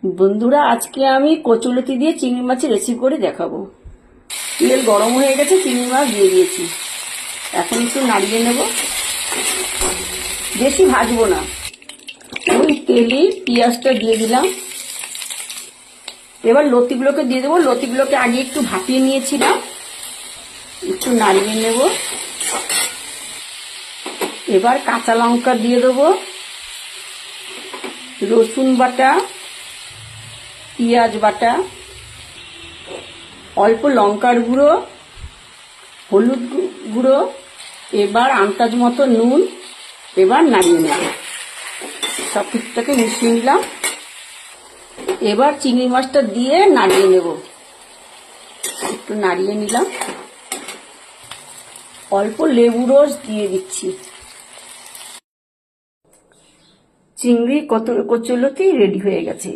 বন্ধুরা, আজকে আমি কচুলতি দিয়ে চিংড়ি মাছের রেসিপি করে দেখাবো। তেল গরম হয়ে গেছে, চিংড়ি মাছ দিয়ে দিয়েছি। এখন একটু নাড়িয়ে নেব, বেশি ভাজবো না। ওই তেলে পেঁয়াজটা দিয়ে দিলাম। এবার লতিগুলোকে দিয়ে দেবো। লতিগুলোকে আগে একটু ভাপিয়ে নিয়েছিলাম, একটু নাড়িয়ে নেব। এবার কাঁচা লঙ্কা দিয়ে দেবো, রসুন বাটা, পেঁয়াজ বাটা, অল্প লঙ্কার গুঁড়ো, হলুদ গুঁড়ো, এবার আন্দাজ মতো নুন। এবার নাড়িয়ে নেব, সব কিছুটাকে মিশিয়ে নিলাম। এবার চিংড়ি মাছটা দিয়ে নাড়িয়ে নেব, একটু নাড়িয়ে নিলাম। অল্প লেবু রস দিয়ে দিচ্ছি। চিংড়ি কচুলতি রেডি হয়ে গেছে।